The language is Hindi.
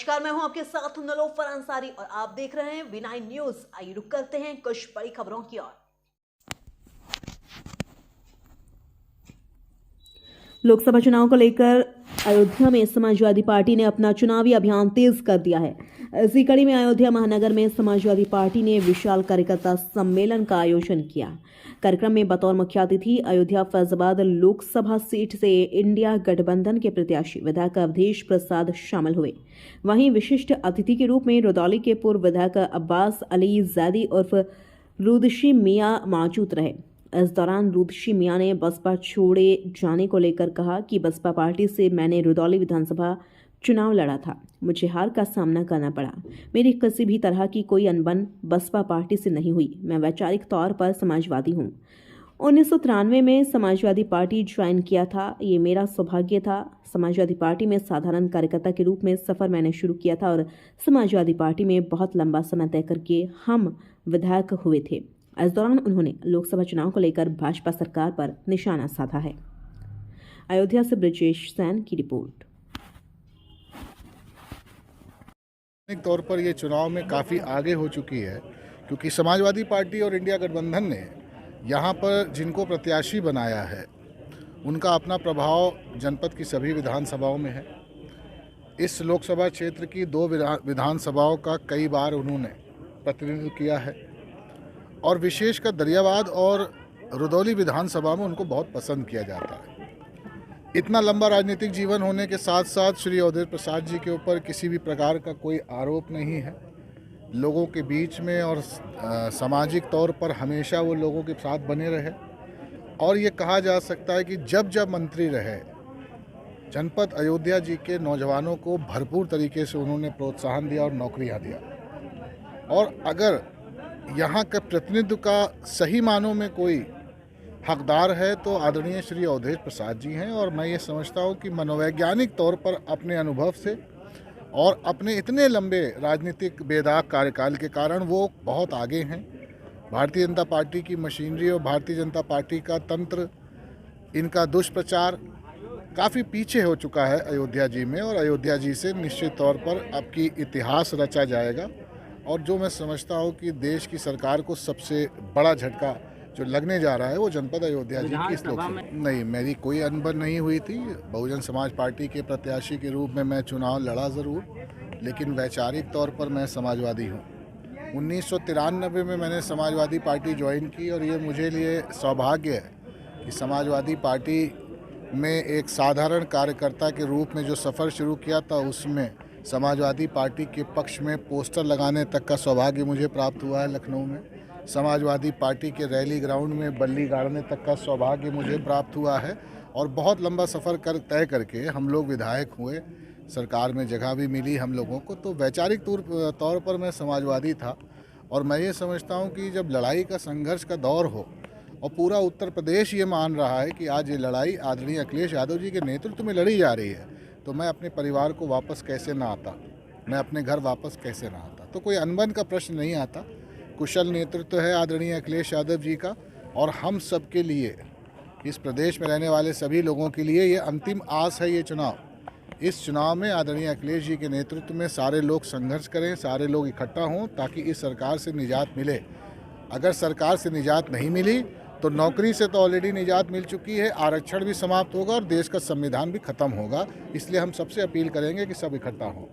नमस्कार, मैं हूं आपके साथ नीलोफर अंसारी और आप देख रहे हैं V9 न्यूज। आइए रुक करते हैं कुछ बड़ी खबरों की ओर। लोकसभा चुनाव को लेकर अयोध्या में समाजवादी पार्टी ने अपना चुनावी अभियान तेज कर दिया है। इसी कड़ी में अयोध्या महानगर में समाजवादी पार्टी ने विशाल कार्यकर्ता सम्मेलन का आयोजन किया। कार्यक्रम में बतौर मुख्य अतिथि अयोध्या फैजाबाद लोकसभा सीट से इंडिया गठबंधन के प्रत्याशी विधायक अवधेश प्रसाद शामिल हुए। वहीं विशिष्ट अतिथि के रूप में रुदौली के पूर्व विधायक अब्बास अली जैदी उर्फ रुदशी मियां मौजूद रहे। इस दौरान रुदशी मियां ने बसपा छोड़े जाने को लेकर कहा कि बसपा पार्टी से मैंने रुदौली विधानसभा चुनाव लड़ा था, मुझे हार का सामना करना पड़ा। मेरी किसी भी तरह की कोई अनबन बसपा पार्टी से नहीं हुई। मैं वैचारिक तौर पर समाजवादी हूँ। 1993 में समाजवादी पार्टी ज्वाइन किया था, ये मेरा सौभाग्य था। समाजवादी पार्टी में साधारण कार्यकर्ता के रूप में सफर मैंने शुरू किया था और समाजवादी पार्टी में बहुत लंबा समय तय करके हम विधायक हुए थे। इस दौरान उन्होंने लोकसभा चुनाव को लेकर भाजपा सरकार पर निशाना साधा है। अयोध्या से ब्रजेश सैन की रिपोर्ट। तौर पर ये चुनाव में काफ़ी आगे हो चुकी है, क्योंकि समाजवादी पार्टी और इंडिया गठबंधन ने यहाँ पर जिनको प्रत्याशी बनाया है उनका अपना प्रभाव जनपद की सभी विधानसभाओं में है। इस लोकसभा क्षेत्र की 2 विधानसभाओं का कई बार उन्होंने प्रतिनिधित्व किया है और विशेषकर दरियाबाद और रुदौली विधानसभा में उनको बहुत पसंद किया जाता है। इतना लंबा राजनीतिक जीवन होने के साथ साथ श्री अवधेश प्रसाद जी के ऊपर किसी भी प्रकार का कोई आरोप नहीं है। लोगों के बीच में और सामाजिक तौर पर हमेशा वो लोगों के साथ बने रहे और ये कहा जा सकता है कि जब जब मंत्री रहे जनपद अयोध्या जी के नौजवानों को भरपूर तरीके से उन्होंने प्रोत्साहन दिया और नौकरियां दिया। और अगर यहाँ के प्रतिनिधित्व का सही मानों में कोई हकदार है तो आदरणीय श्री अवधेश प्रसाद जी हैं। और मैं ये समझता हूँ कि मनोवैज्ञानिक तौर पर अपने अनुभव से और अपने इतने लंबे राजनीतिक बेदाग कार्यकाल के कारण वो बहुत आगे हैं। भारतीय जनता पार्टी की मशीनरी और भारतीय जनता पार्टी का तंत्र, इनका दुष्प्रचार काफ़ी पीछे हो चुका है अयोध्या जी में और अयोध्या जी से निश्चित तौर पर अब की इतिहास रचा जाएगा। और जो मैं समझता हूँ कि देश की सरकार को सबसे बड़ा झटका जो लगने जा रहा है वो जनपद अयोध्या जी की इस लोकसभा नहीं, मेरी कोई अनबन नहीं हुई थी। बहुजन समाज पार्टी के प्रत्याशी के रूप में मैं चुनाव लड़ा ज़रूर, लेकिन वैचारिक तौर पर मैं समाजवादी हूँ। 1993 में मैंने समाजवादी पार्टी ज्वाइन की और ये मुझे लिए सौभाग्य है कि समाजवादी पार्टी में एक साधारण कार्यकर्ता के रूप में जो सफ़र शुरू किया था उसमें समाजवादी पार्टी के पक्ष में पोस्टर लगाने तक का सौभाग्य मुझे प्राप्त हुआ है। लखनऊ में समाजवादी पार्टी के रैली ग्राउंड में बल्ली गाड़ने तक का सौभाग्य मुझे प्राप्त हुआ है और बहुत लंबा सफ़र तय करके हम लोग विधायक हुए, सरकार में जगह भी मिली हम लोगों को। तो वैचारिक तौर पर मैं समाजवादी था और मैं ये समझता हूँ कि जब लड़ाई का संघर्ष का दौर हो और पूरा उत्तर प्रदेश ये मान रहा है कि आज ये लड़ाई आदरणीय अखिलेश यादव जी के नेतृत्व में लड़ी जा रही है, तो मैं अपने परिवार को वापस कैसे ना आता, मैं अपने घर वापस कैसे ना आता। तो कोई अनबन का प्रश्न नहीं आता। कुशल नेतृत्व है आदरणीय अखिलेश यादव जी का और हम सब के लिए, इस प्रदेश में रहने वाले सभी लोगों के लिए ये अंतिम आस है। ये चुनाव, इस चुनाव में आदरणीय अखिलेश जी के नेतृत्व में सारे लोग संघर्ष करें, सारे लोग इकट्ठा हों ताकि इस सरकार से निजात मिले। अगर सरकार से निजात नहीं मिली तो नौकरी से तो ऑलरेडी निजात मिल चुकी है, आरक्षण भी समाप्त होगा और देश का संविधान भी खत्म होगा। इसलिए हम सबसे अपील करेंगे कि सब इकट्ठा हों।